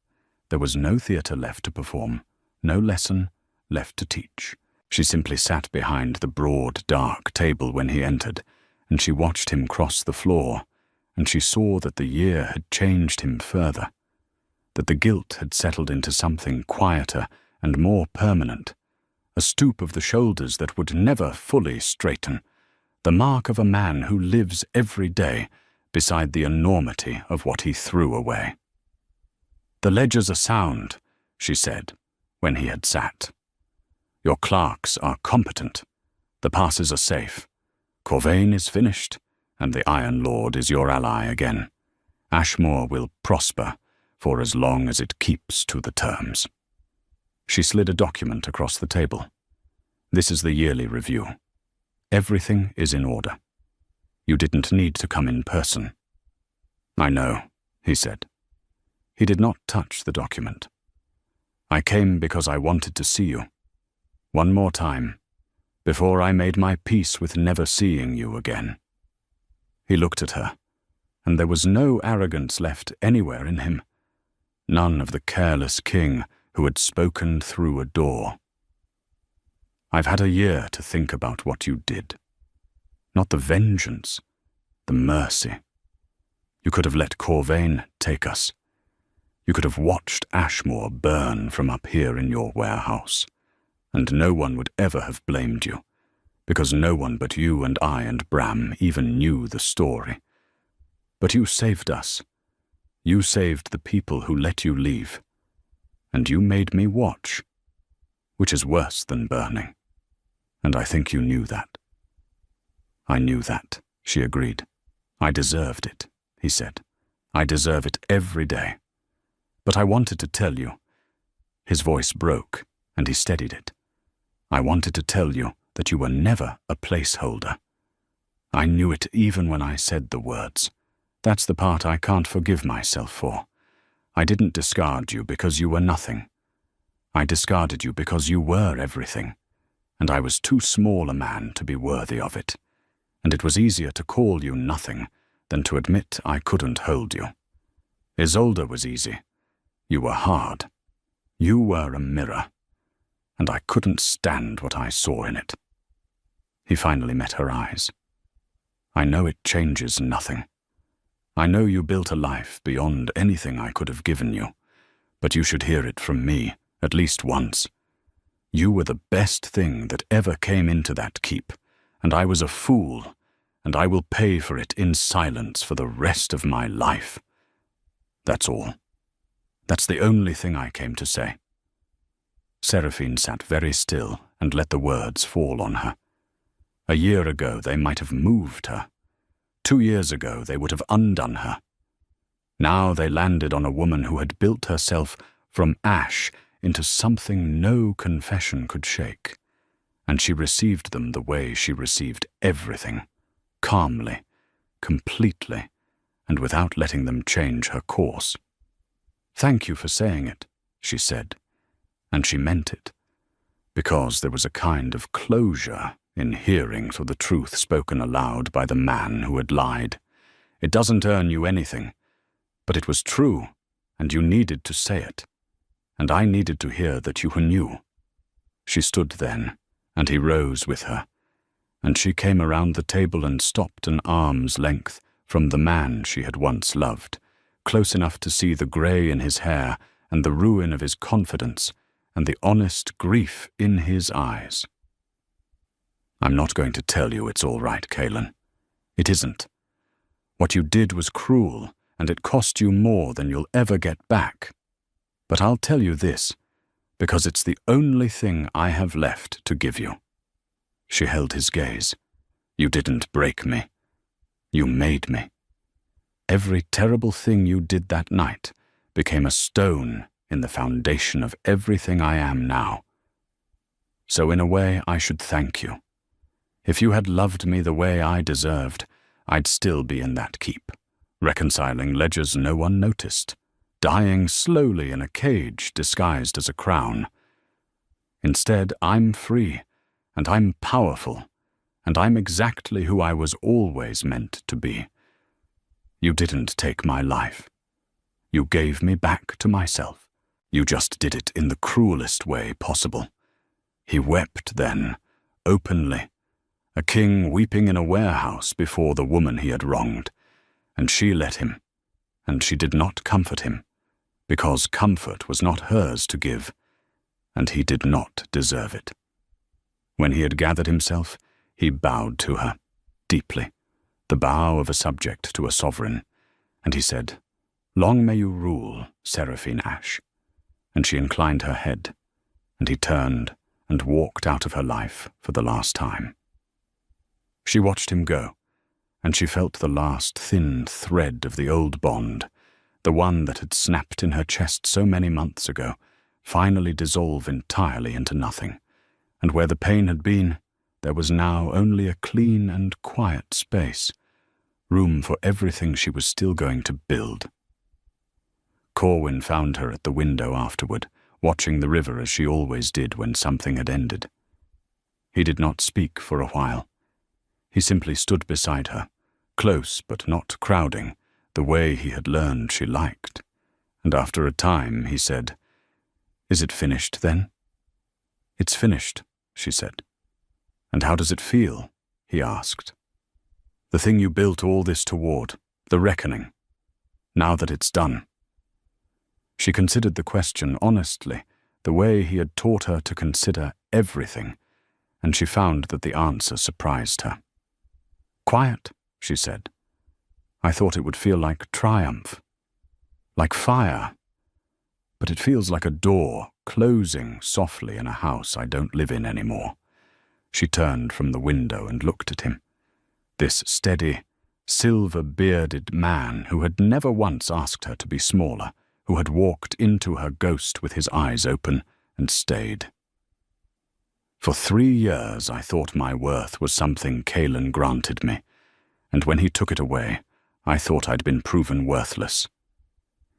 There was no theatre left to perform, no lesson left to teach. She simply sat behind the broad, dark table when he entered, and she watched him cross the floor, and she saw that the year had changed him further, that the guilt had settled into something quieter and more permanent, a stoop of the shoulders that would never fully straighten, the mark of a man who lives every day beside the enormity of what he threw away. "The ledgers are sound," she said, when he had sat. "Your clerks are competent. The passes are safe. Corvain is finished, and the Iron Lord is your ally again. Ashmore will prosper for as long as it keeps to the terms." She slid a document across the table. "This is the yearly review. Everything is in order. You didn't need to come in person." "I know," he said. He did not touch the document. "I came because I wanted to see you. One more time, before I made my peace with never seeing you again." He looked at her, and there was no arrogance left anywhere in him, none of the careless king who had spoken through a door. "I've had a year to think about what you did. Not the vengeance, the mercy. You could have let Corvain take us. You could have watched Ashmore burn from up here in your warehouse, and no one would ever have blamed you, because no one but you and I and Bram even knew the story. But you saved us. You saved the people who let you leave, and you made me watch, which is worse than burning, and I think you knew that." "I knew that," she agreed. "I deserved it," he said. "I deserve it every day. But I wanted to tell you." His voice broke, and he steadied it. "I wanted to tell you that you were never a placeholder. I knew it even when I said the words. That's the part I can't forgive myself for. I didn't discard you because you were nothing. I discarded you because you were everything, and I was too small a man to be worthy of it. and it was easier to call you nothing than to admit I couldn't hold you. Isolde was easy. You were hard. You were a mirror, and I couldn't stand what I saw in it. He finally met her eyes. I know it changes nothing. I know you built a life beyond anything I could have given you, but you should hear it from me at least once. You were the best thing that ever came into that keep, and I was a fool, and I will pay for it in silence for the rest of my life. That's all. That's the only thing I came to say. Seraphine sat very still and let the words fall on her. A year ago they might have moved her. 2 years ago they would have undone her. Now they landed on a woman who had built herself from ash into something no confession could shake, and she received them the way she received everything, calmly, completely, and without letting them change her course. "Thank you for saying it," she said, and she meant it, because there was a kind of closure in hearing for the truth spoken aloud by the man who had lied. It doesn't earn you anything, but it was true, and you needed to say it, and I needed to hear that you knew. She stood then, and he rose with her, and she came around the table and stopped an arm's length from the man she had once loved, close enough to see the grey in his hair and the ruin of his confidence and the honest grief in his eyes. "I'm not going to tell you it's all right, Kaelin. It isn't. What you did was cruel, and it cost you more than you'll ever get back. But I'll tell you this, because it's the only thing I have left to give you." She held his gaze. "You didn't break me. You made me. Every terrible thing you did that night became a stone in the foundation of everything I am now. So in a way, I should thank you. If you had loved me the way I deserved, I'd still be in that keep, reconciling ledgers no one noticed, dying slowly in a cage disguised as a crown. Instead, I'm free, and I'm powerful, and I'm exactly who I was always meant to be. You didn't take my life. You gave me back to myself. You just did it in the cruelest way possible." He wept then, openly, a king weeping in a warehouse before the woman he had wronged, and she let him, and she did not comfort him, because comfort was not hers to give, and he did not deserve it. When he had gathered himself, he bowed to her, deeply, the bow of a subject to a sovereign, and he said, "Long may you rule, Seraphine Ash," and she inclined her head, and he turned and walked out of her life for the last time. She watched him go, and she felt the last thin thread of the old bond, the one that had snapped in her chest so many months ago, finally dissolve entirely into nothing, and where the pain had been, there was now only a clean and quiet space, room for everything she was still going to build. Corwin found her at the window afterward, watching the river as she always did when something had ended. He did not speak for a while. He simply stood beside her, close but not crowding, the way he had learned she liked, and after a time he said, "Is it finished then?" "It's finished," she said. "And how does it feel?" he asked. "The thing you built all this toward, the reckoning, now that it's done." She considered the question honestly, the way he had taught her to consider everything, and she found that the answer surprised her. "Quiet," she said. "I thought it would feel like triumph, like fire, but it feels like a door closing softly in a house I don't live in anymore." She turned from the window and looked at him, this steady, silver-bearded man who had never once asked her to be smaller, who had walked into her ghost with his eyes open and stayed. "For 3 years I thought my worth was something Kaelin granted me, and when he took it away, I thought I'd been proven worthless.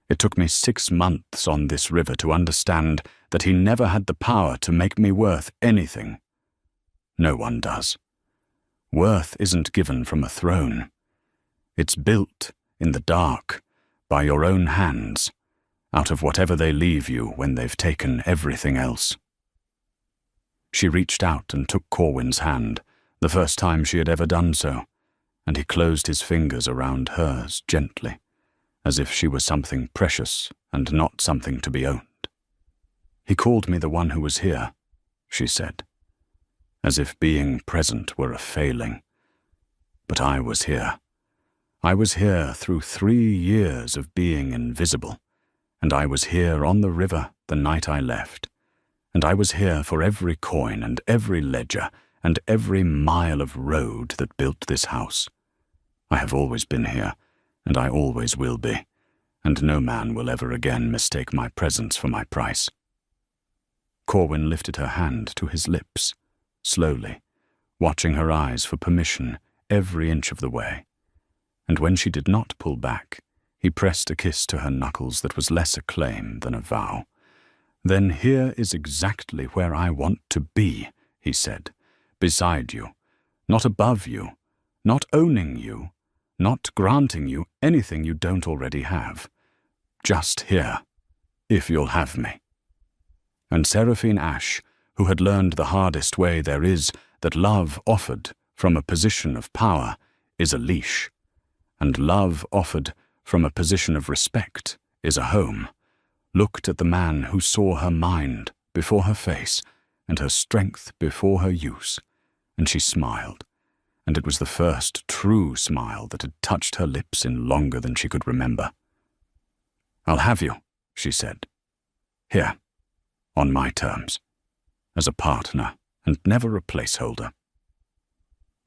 It took me 6 months on this river to understand that he never had the power to make me worth anything. No one does. Worth isn't given from a throne. It's built in the dark, by your own hands, out of whatever they leave you when they've taken everything else. She reached out and took Corwin's hand, the first time she had ever done so, and he closed his fingers around hers gently, as if she was something precious and not something to be owned. "He called me the one who was here," she said, as if being present were a failing. "But I was here. I was here through 3 years of being invisible, and I was here on the river the night I left, and I was here for every coin and every ledger and every mile of road that built this house. I have always been here, and I always will be, and no man will ever again mistake my presence for my price." Corwin lifted her hand to his lips, slowly, watching her eyes for permission every inch of the way, and when she did not pull back, he pressed a kiss to her knuckles that was less a claim than a vow. "Then here is exactly where I want to be," he said, "beside you, not above you, not owning you, not granting you anything you don't already have. Just here, if you'll have me." And Seraphine Ash, who had learned the hardest way there is that love offered from a position of power is a leash, and love offered from a position of respect is a home, looked at the man who saw her mind before her face and her strength before her use, and she smiled, and it was the first true smile that had touched her lips in longer than she could remember. "I'll have you," she said. "Here, on my terms, as a partner and never a placeholder."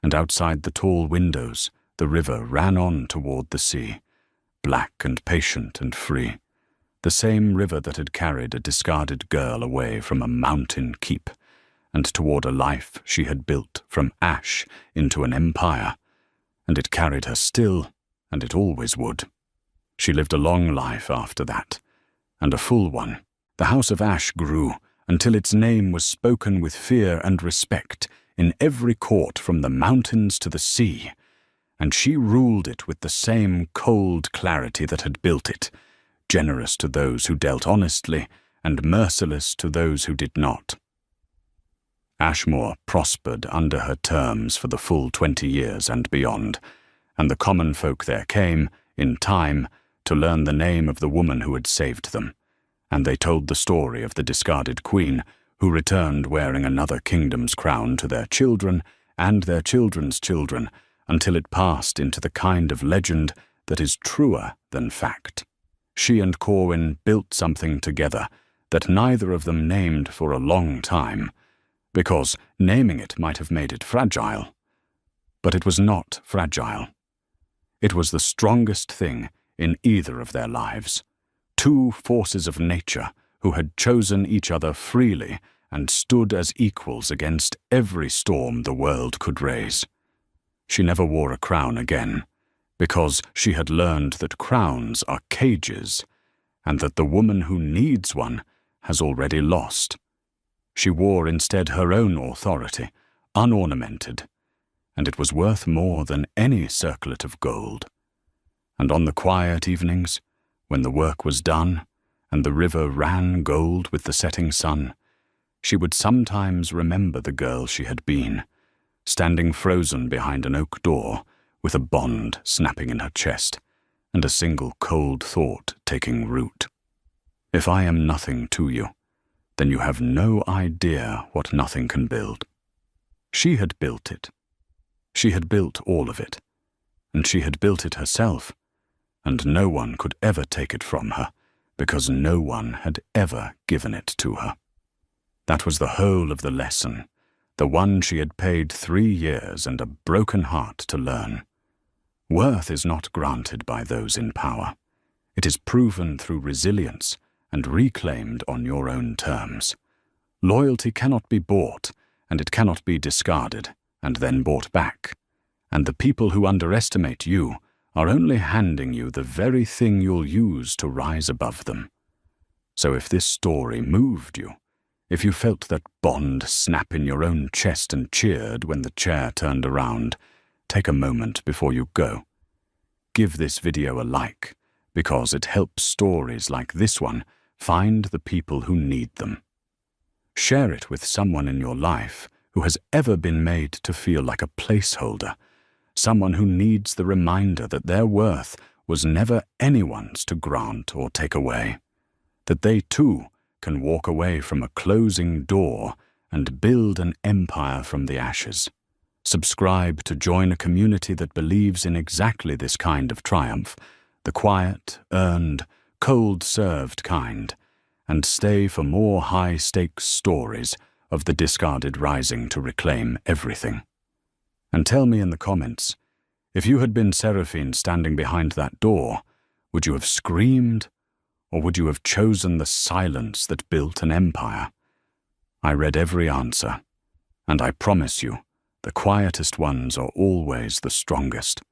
And outside the tall windows, the river ran on toward the sea, black and patient and free, the same river that had carried a discarded girl away from a mountain keep and toward a life she had built from ash into an empire, and it carried her still, and it always would. She lived a long life after that, and a full one. The House of Ash grew until its name was spoken with fear and respect in every court from the mountains to the sea, and she ruled it with the same cold clarity that had built it, generous to those who dealt honestly and merciless to those who did not. Ashmore prospered under her terms for the full 20 years and beyond, and the common folk there came, in time, to learn the name of the woman who had saved them, and they told the story of the discarded queen who returned wearing another kingdom's crown to their children and their children's children until it passed into the kind of legend that is truer than fact. She and Corwin built something together that neither of them named for a long time, because naming it might have made it fragile. But it was not fragile. It was the strongest thing in either of their lives. Two forces of nature who had chosen each other freely and stood as equals against every storm the world could raise. She never wore a crown again, because she had learned that crowns are cages, and that the woman who needs one has already lost. She wore instead her own authority, unornamented, and it was worth more than any circlet of gold. And on the quiet evenings, when the work was done, and the river ran gold with the setting sun, she would sometimes remember the girl she had been, standing frozen behind an oak door, with a bond snapping in her chest, and a single cold thought taking root. If I am nothing to you, then you have no idea what nothing can build. She had built it. She had built all of it, and she had built it herself, and no one could ever take it from her, because no one had ever given it to her. That was the whole of the lesson, the one she had paid 3 years and a broken heart to learn. Worth is not granted by those in power. It is proven through resilience and reclaimed on your own terms. Loyalty cannot be bought, and it cannot be discarded and then bought back. And the people who underestimate you are only handing you the very thing you'll use to rise above them. So if this story moved you, If you felt that bond snap in your own chest and cheered when the chair turned around, take a moment before you go. Give this video a like, because it helps stories like this one find the people who need them. Share it with someone in your life who has ever been made to feel like a placeholder, someone who needs the reminder that their worth was never anyone's to grant or take away, that they too can walk away from a closing door and build an empire from the ashes. Subscribe to join a community that believes in exactly this kind of triumph, the quiet, earned, cold-served kind, and stay for more high-stakes stories of the discarded rising to reclaim everything. And tell me in the comments, if you had been Seraphine standing behind that door, would you have screamed, or would you have chosen the silence that built an empire? I read every answer, and I promise you, the quietest ones are always the strongest.